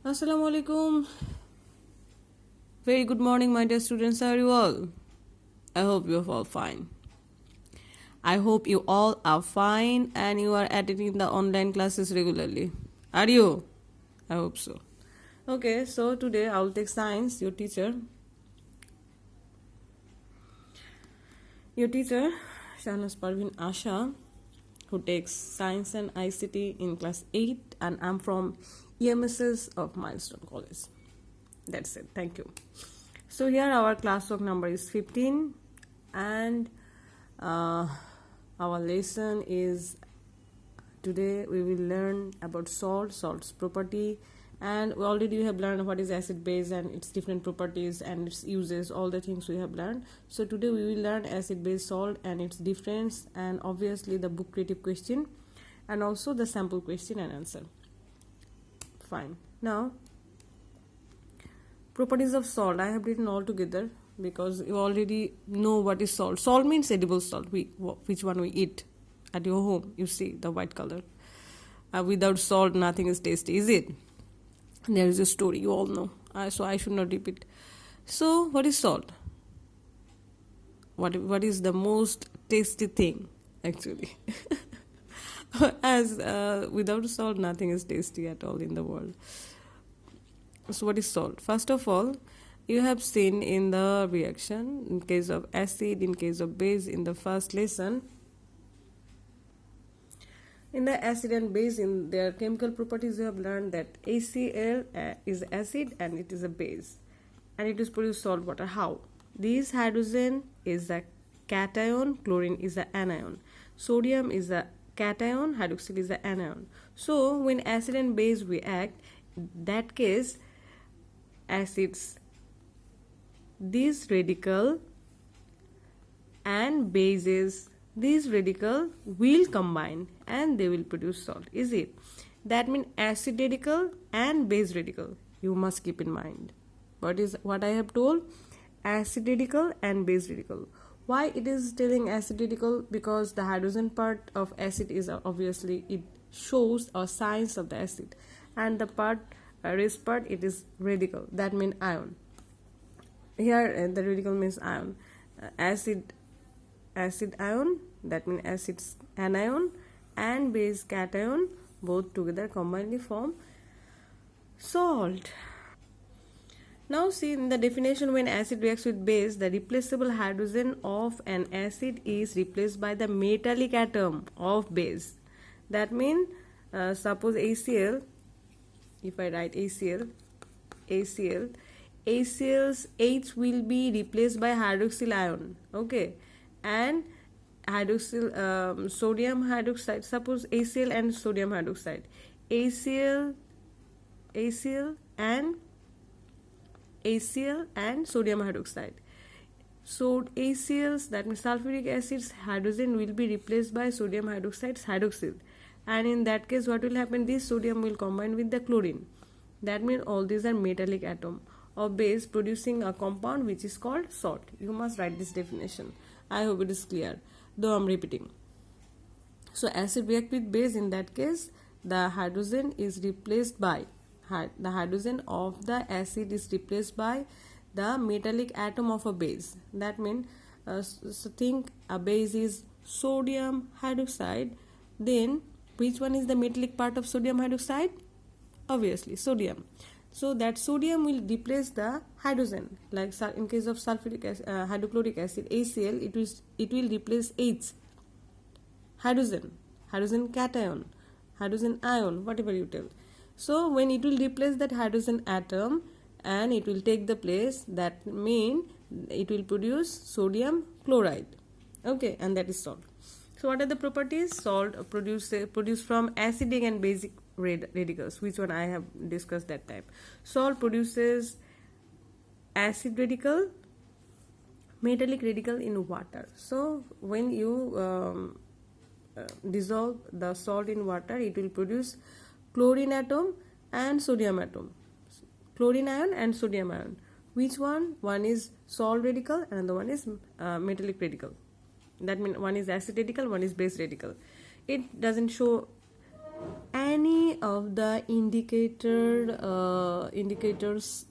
Assalamu alaikum. Very good morning, my dear students. How are you all? I hope you're all fine. I hope you all are fine and you are attending the online classes regularly. Are you? I hope so. Okay, so today I'll take science, your teacher. Your teacher, Shahnaz Parveen Asha, who takes science and ICT in class 8, and I'm from EMSS of Milestone College. That's it. Thank you. So here our classwork number is 15 and our lesson is today we will learn about salt's property, and we already have learned what is acid base and its different properties and its uses, all the things we have learned. So today we will learn acid base salt and its difference, and obviously the book creative question and also the sample question and answer. Fine. Now properties of salt I have written all together because you already know what is salt. Salt means edible salt, which one we eat at your home. You see the white color. Without salt nothing is tasty, is it? There is a story you all know, so I should not repeat. So what is salt? What is the most tasty thing actually? As without salt nothing is tasty at all in the world. So what is salt? First of all, you have seen in the reaction in case of acid, in case of base in the first lesson. In the acid and base, in their chemical properties, you have learned that ACl is acid and it is a base, and it is produced salt water. How? This hydrogen is a cation, chlorine is an anion, sodium is a cation, hydroxyl is an anion. So when acid and base react, in that case acids, this radical, and bases, these radical will combine and they will produce salt, is it? That means acid radical and base radical, you must keep in mind what I have told, acid radical and base radical. Why it is telling acid radical? Because the hydrogen part of acid is obviously it shows a signs of the acid, and the part rest part it is radical, that means ion. Here the radical means ion. Acid ion, that means acid's anion, and base cation, both together combinedly form salt. Now see in the definition, when acid reacts with base, the replaceable hydrogen of an acid is replaced by the metallic atom of base. That means suppose ACl, if I write ACl's H will be replaced by hydroxyl ion, okay, and hydroxyl sodium hydroxide. Suppose ACl and sodium hydroxide, ACl and sodium hydroxide. So ACl's, that means sulfuric acid's hydrogen will be replaced by sodium hydroxide's hydroxyl, and in that case what will happen, this sodium will combine with the chlorine. That means all these are metallic atom of base producing a compound which is called salt. You must write this definition. I hope it is clear, though I'm repeating. So acid react with base, in that case the hydrogen is replaced by the hydrogen of the acid is replaced by the metallic atom of a base. That means so think a base is sodium hydroxide, then which one is the metallic part of sodium hydroxide? Obviously sodium. So that sodium will replace the hydrogen, like in case of sulfuric acid, hydrochloric acid ACl, it will replace H, hydrogen cation, hydrogen ion, whatever you tell. So when it will replace that hydrogen atom and it will take the place, that mean it will produce sodium chloride, okay, and that is salt. So what are the properties? Salt produced from acidic and basic radicals, which one I have discussed that time. Salt produces acid radical, metallic radical in water. So when you dissolve the salt in water, it will produce chlorine atom and sodium atom, chlorine ion and sodium ion. Which one? One is salt radical and the one is metallic radical. That means one is acid radical, one is base radical. It doesn't show. And any of the indicators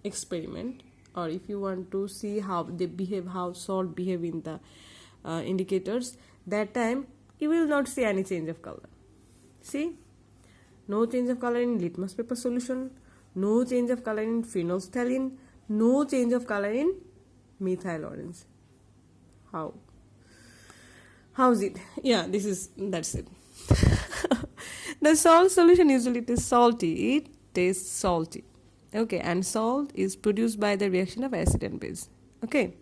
experiment, or if you want to see how they behave, how salt behave in the indicators, that time you will not see any change of color. See, no change of color in litmus paper solution, no change of color in phenolphthalein, no change of color in methyl orange. How's it? Yeah, that's it. The salt solution usually tastes salty. It tastes salty. Okay, and salt is produced by the reaction of acid and base. Okay,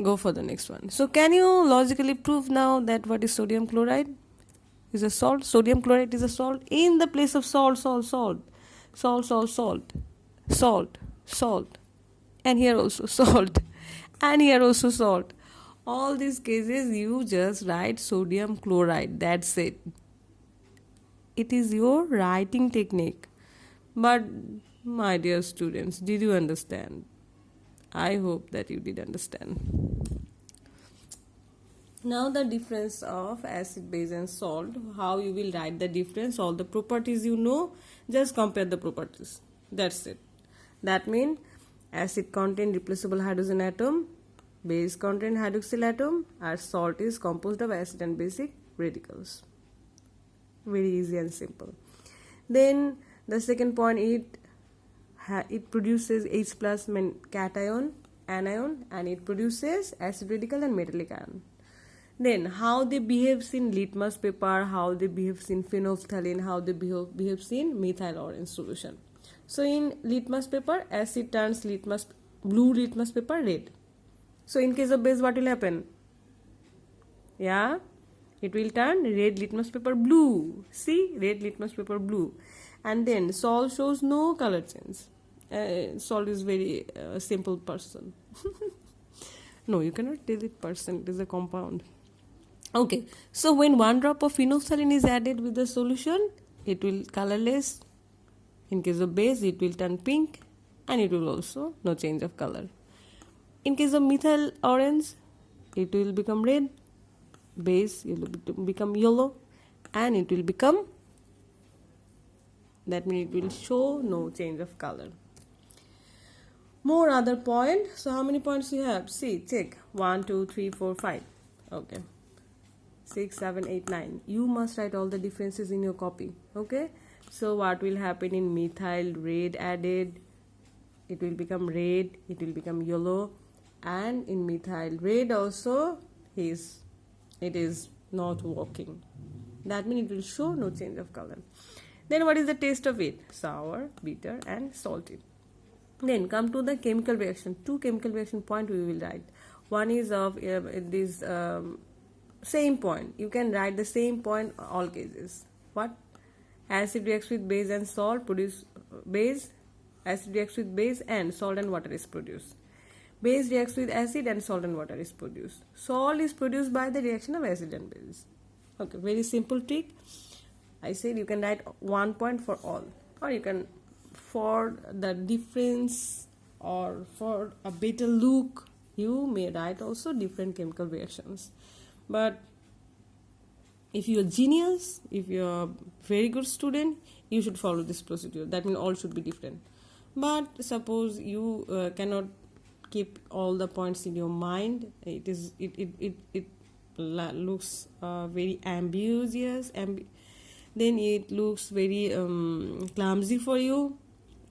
go for the next one. So can you logically prove now that what is sodium chloride is a salt? Sodium chloride is a salt. In the place of salt, and here also salt, and here also salt. All these cases you just write sodium chloride. That's it. It is your writing technique. But my dear students, did you understand? I hope that you did understand. Now the difference of acid, base and salt. How you will write the difference? All the properties you know, just compare the properties. That's it. That means acid contain replaceable hydrogen atom, base contain hydroxyl atom, and salt is composed of acid and basic radicals. Very easy and simple. Then the second point, it produces H plus cation, anion, and it produces acid radical and metallic ion. Then how they behaves in litmus paper, how they behaves in phenolphthalein, how they behaves in methyl orange solution. So in litmus paper, acid turns blue litmus paper red. So in case of base, what will happen? Yeah, it will turn red litmus paper blue. See, red litmus paper blue. And then salt shows no color change. Salt is very simple person. No, you cannot tell it person. It is a compound. Okay, so when 1 drop of phenolphthalein is added with the solution, it will colorless. In case of base, it will turn pink, and it will also no change of color. In case of methyl orange, it will become red, base will become yellow, and it will become, that means it will show no change of color. More other point. So how many points you have? See, check. 1, 2, 3, 4, 5. Okay. 6, 7, 8, 9. You must write all the differences in your copy. Okay. So what will happen in methyl red added? It will become red. It will become yellow. And in methyl red also, it is not working. That means it will show no change of color. Then what is the taste of it? Sour, bitter and salty. Then come to the chemical reaction. 2 chemical reaction point we will write. One is of this same point. You can write the same point all cases. What? Acid reacts with base and salt, produce base. Acid reacts with base and salt and water is produced. Base reacts with acid and salt and water is produced. Salt is produced by the reaction of acid and base. Okay, very simple trick. I said you can write 1 point for all, or you can, for the difference or for a better look, you may write also different chemical reactions. But if you are genius, if you are very good student, you should follow this procedure. That means all should be different. But suppose you cannot keep all the points in your mind, it looks very ambiguous, then it looks very clumsy for you.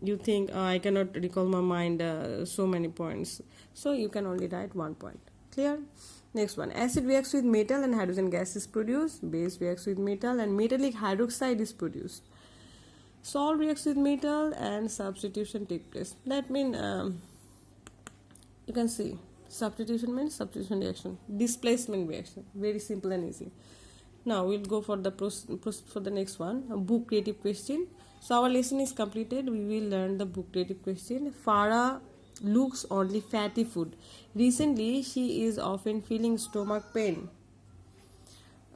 You think, I cannot recall my mind so many points. So you can only write 1 point. Clear? Next one. Acid reacts with metal and hydrogen gas is produced. Base reacts with metal and metallic hydroxide is produced. Salt reacts with metal and substitution takes place. That means, you can see, substitution means substitution reaction. Displacement reaction. Very simple and easy. Now we'll go for the for the next one, a book creative question. So our lesson is completed. We will learn the book creative question. Farah looks only fatty food. Recently, she is often feeling stomach pain.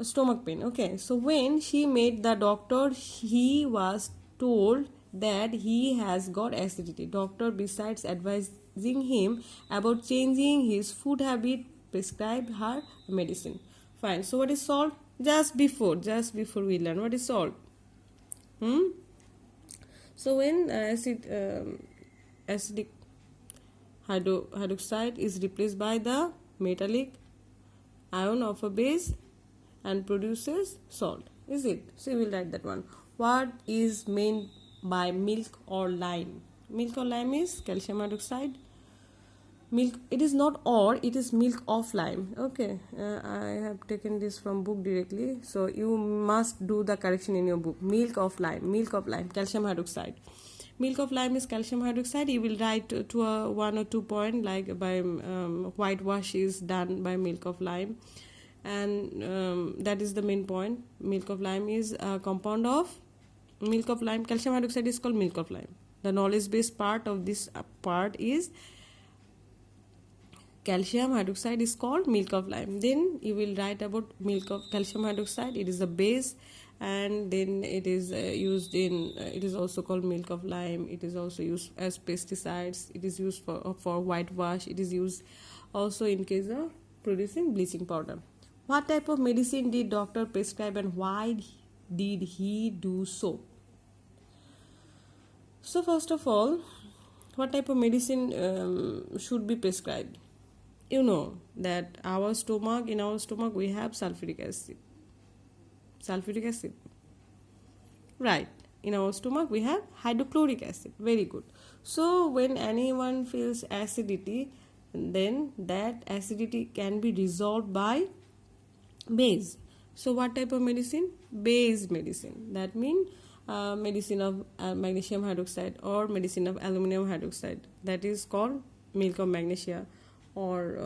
Okay. So when she met the doctor, he was told that he has got acidity. Doctor, besides advising him about changing his food habit, prescribed her medicine. Fine. So what is salt? Just before we learn what is salt. So when acidic hydroxide is replaced by the metallic ion of a base and produces salt, is it? So we will write that one. What is meant by milk or lime? Milk or lime is calcium hydroxide. Milk, it is not or, it is milk of lime. Okay, I have taken this from book directly, so you must do the correction in your book. Milk of lime, calcium hydroxide. Milk of lime is calcium hydroxide. You will write to a 1 or 2 point, like by whitewash is done by milk of lime, and that is the main point. Milk of lime is a compound of milk of lime. Calcium hydroxide is called milk of lime. The knowledge based part of this part is calcium hydroxide is called milk of lime. Then you will write about milk of calcium hydroxide. It is a base, and then it is used in it is also called milk of lime. It is also used as pesticides. It is used for whitewash. It is used also in case of producing bleaching powder. What type of medicine did doctor prescribe, and why did he do so? So first of all, what type of medicine should be prescribed? You know that in our stomach we have sulfuric acid, right? In our stomach we have hydrochloric acid. Very good. So when anyone feels acidity, then that acidity can be resolved by base. So what type of medicine? Base medicine. That means medicine of magnesium hydroxide or medicine of aluminum hydroxide. That is called milk of magnesia, or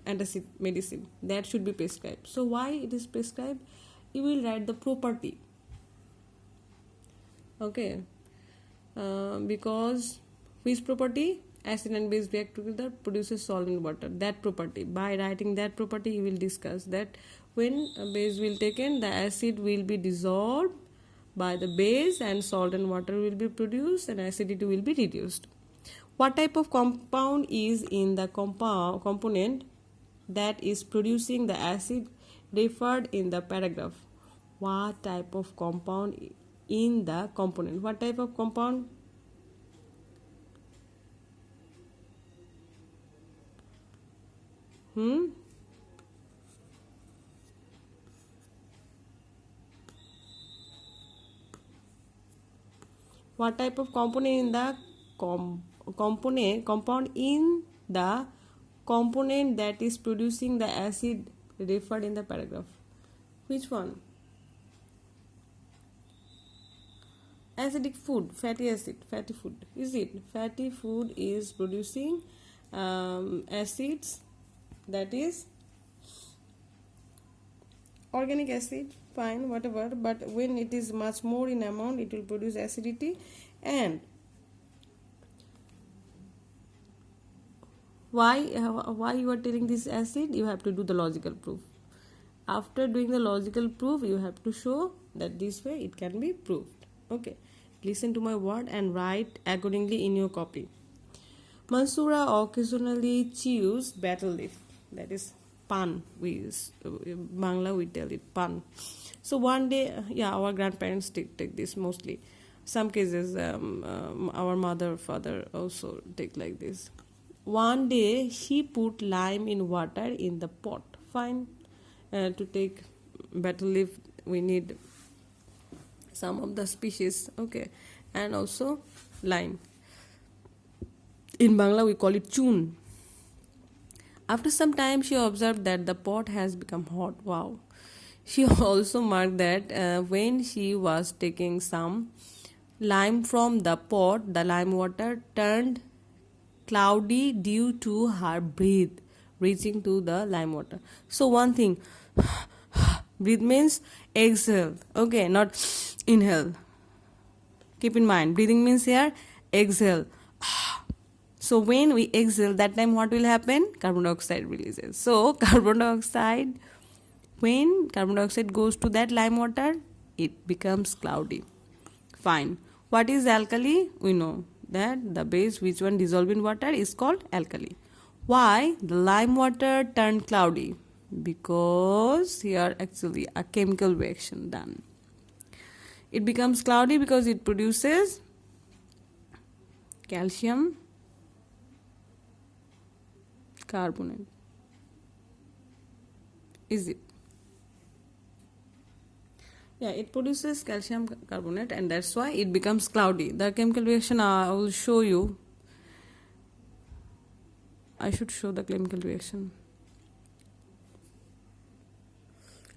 antacid medicine. That should be prescribed. So why it is prescribed? You will write the property. Okay, because which property? Acid and base react together, produces salt and water. That property. By writing that property, you will discuss that when a base will taken, the acid will be dissolved by the base and salt and water will be produced and acidity will be reduced. What type of compound is in the component that is producing the acid referred in the paragraph? What type of compound in the component? What type of compound? What type of component in the compound in the component that is producing the acid referred in the paragraph? Which one? Acidic food, fatty food. Is it? Fatty food is producing acids, that is organic acid, fine, whatever, but when it is much more in amount, it will produce acidity. And why you are telling this acid? You have to do the logical proof. After doing the logical proof, you have to show that this way it can be proved. Okay, listen to my word and write accordingly in your copy. Mansura occasionally chews betel leaf, that is pan. Bangla we tell it pan. So one day, our grandparents take this mostly. Some cases our mother, father also take like this. One day she put lime in water in the pot. Fine. To take betel leaf, we need some of the species, okay, and also lime. In Bangla we call it chun. After some time, she observed that the pot has become hot. Wow. She also marked that when she was taking some lime from the pot, the lime water turned cloudy due to her breath reaching to the lime water. So one thing, breathe means exhale, okay, not inhale. Keep in mind, breathing means here exhale. So when we exhale, that time what will happen? Carbon dioxide releases. So carbon dioxide, when carbon dioxide goes to that lime water, it becomes cloudy. Fine. What is alkali? We know that the base which one dissolved in water is called alkali. Why the lime water turned cloudy? Because here actually a chemical reaction done. It becomes cloudy because it produces calcium carbonate. Is it? Yeah, it produces calcium carbonate, and that's why it becomes cloudy. The chemical reaction I will show you. I should show the chemical reaction.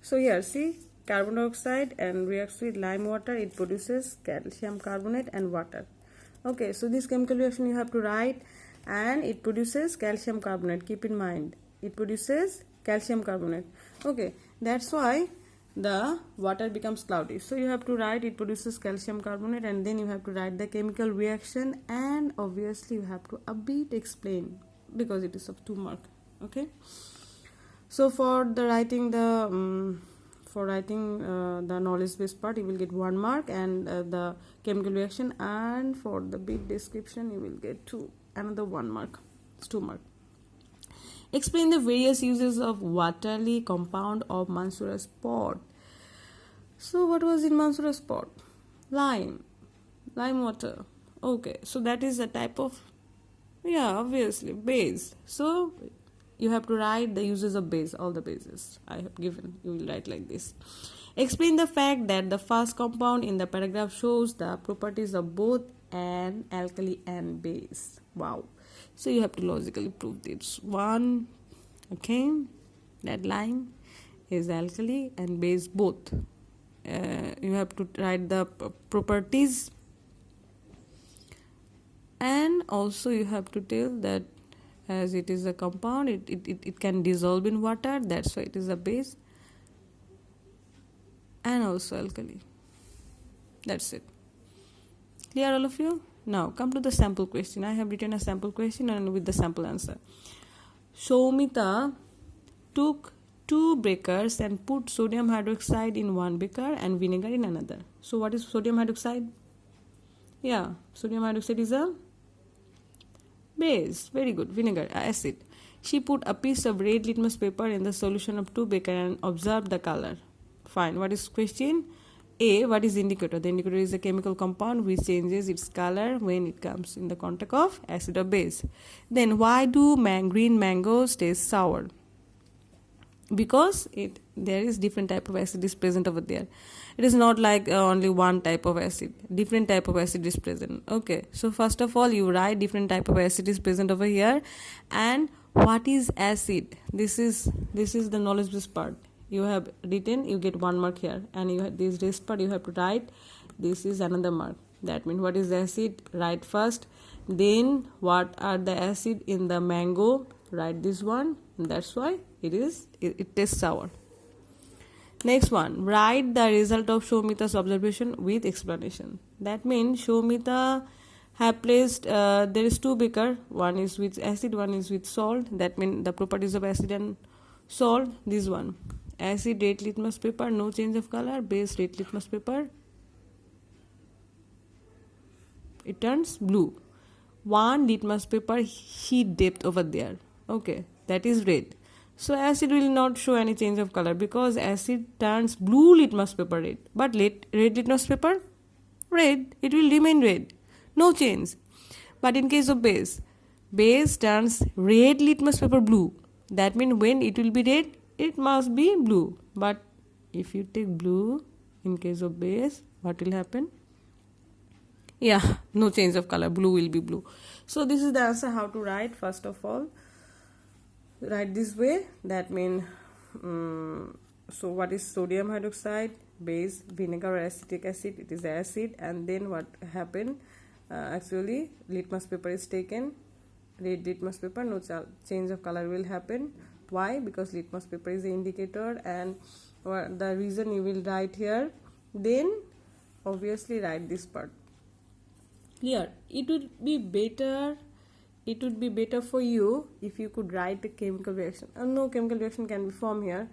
So here, see, carbon dioxide and reacts with lime water. It produces calcium carbonate and water. Okay, so this chemical reaction you have to write, and it produces calcium carbonate. Keep in mind, it produces calcium carbonate. Okay, that's why the water becomes cloudy. So you have to write it produces calcium carbonate, and then you have to write the chemical reaction, and obviously you have to a bit explain because it is of 2 mark. Okay, so for the writing the the knowledge based part, you will get 1 mark, and the chemical reaction, and for the bit description you will get another 1 mark. It's 2 mark. Explain the various uses of watery compound of Mansoura sport. So what was in Mansoura sport? Lime water. Okay, so that is a type of, obviously base. So you have to write the uses of base, all the bases I have given. You will write like this. Explain the fact that the first compound in the paragraph shows the properties of both an alkali and base. Wow. So you have to logically prove this one. Okay, that lime is alkali and base both. You have to write the properties, and also you have to tell that as it is a compound, it can dissolve in water, that's why it is a base, and also alkali. That's it. Clear, all of you? Now come to the sample question. I have written a sample question and with the sample answer. Soumita took 2 beakers and put sodium hydroxide in 1 beaker and vinegar in another. So what is sodium hydroxide? Yeah, sodium hydroxide is a base. Very good. Vinegar, acid. She put a piece of red litmus paper in the solution of 2 beaker and observed the color. Fine. What is question? A. What is indicator? The indicator is a chemical compound which changes its color when it comes in the contact of acid or base. Then why do green mangoes taste sour? Because there is different type of acid is present over there. It is not like only one type of acid. Different type of acid is present. Okay, so first of all you write different type of acid is present over here, and what is acid? This is the knowledge based part. You have written, you get 1 mark here, and you have this rest part you have to write. This is another mark. That means what is acid? Write first. Then what are the acid in the mango? Write this one. That's why it tastes sour. Next one, write the result of Soumita's observation with explanation. That means Soumita have placed, there is 2 beaker, one is with acid, one is with salt. That means the properties of acid and salt. This one, acid red litmus paper, no change of color. Base red litmus paper, it turns blue. 1 litmus paper heat depth over there. Okay, that is red. So acid will not show any change of color because acid turns blue litmus paper red. But red litmus paper, red, it will remain red. No change. But in case of base turns red litmus paper blue. That means when it will be red, it must be blue. But if you take blue in case of base, what will happen? Yeah, no change of color. Blue will be blue. So this is the answer how to write. First of all, write this way. That means so what is sodium hydroxide? Base, vinegar or acetic acid. It is acid. And then what happened? Actually litmus paper is taken, red litmus paper, no change of color will happen. Why? Because litmus paper is the indicator, and the reason you will write here. Then obviously write this part. Clear? It would be better for you if you could write the chemical reaction. No chemical reaction can be formed here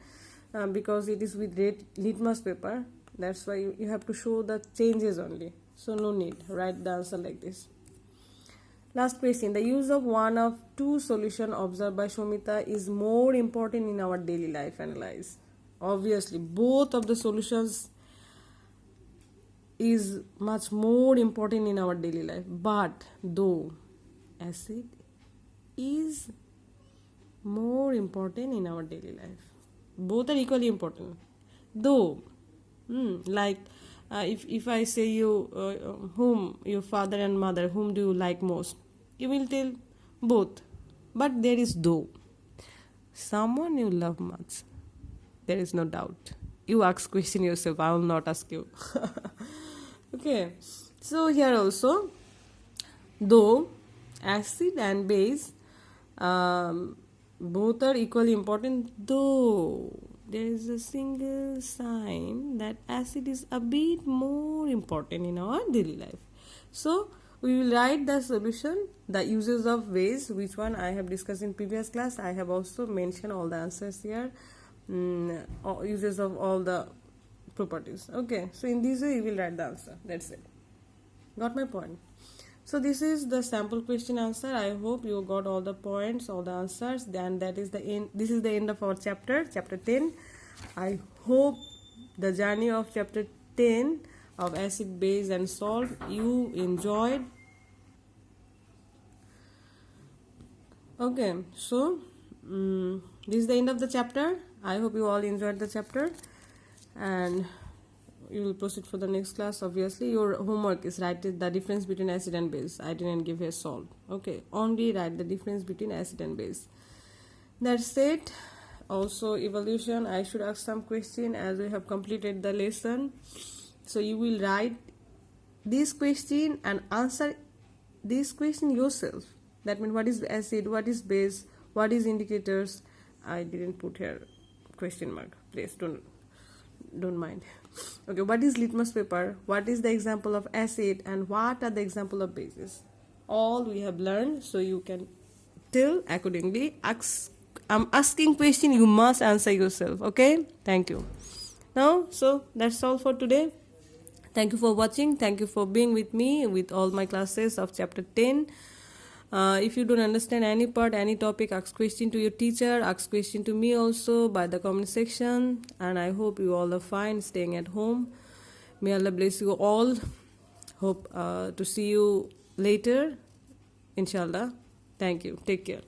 because it is with red litmus paper. That's why you have to show the changes only. So no need. Write the answer like this. Last question. The use of one of two solution observed by Shomita is more important in our daily life. Analyze. Obviously, both of the solutions is much more important in our daily life. But though acid is more important in our daily life, both are equally important. Though, like if I say you whom your father and mother, whom do you like most, you will tell both. But there is though, someone you love much, there is no doubt. You ask question yourself, I will not ask you. Okay, so here also, though acid and base both are equally important, though there is a single sign that acid is a bit more important in our daily life. So we will write the solution, the uses of base, which one I have discussed in previous class. I have also mentioned all the answers here, uses of all the properties. Okay, so in this way you will write the answer. That's it. Got my point? So this is the sample question answer. I hope you got all the points, all the answers. Then that is the end. This is the end of our chapter 10. I hope the journey of chapter 10 of acid, base and salt you enjoyed. Okay, so this is the end of the chapter. I hope you all enjoyed the chapter, and you will proceed for the next class. Obviously your homework is write the difference between acid and base. I didn't give here salt. Okay, only write the difference between acid and base. That's it. Also evaluation, I should ask some question as we have completed the lesson. So you will write this question and answer this question yourself. That means what is acid, what is base, what is indicators. I didn't put here question mark. Please don't mind. Okay, what is litmus paper, what is the example of acid, and what are the example of bases? All we have learned, so you can tell accordingly. I'm asking question, you must answer yourself. Okay, thank you. Now, so that's all for today. Thank you for watching. Thank you for being with me with all my classes of chapter 10. If you don't understand any part, any topic, ask question to your teacher, ask question to me also by the comment section. And I hope you all are fine staying at home. May Allah bless you all. Hope to see you later, inshallah. Thank you. Take care.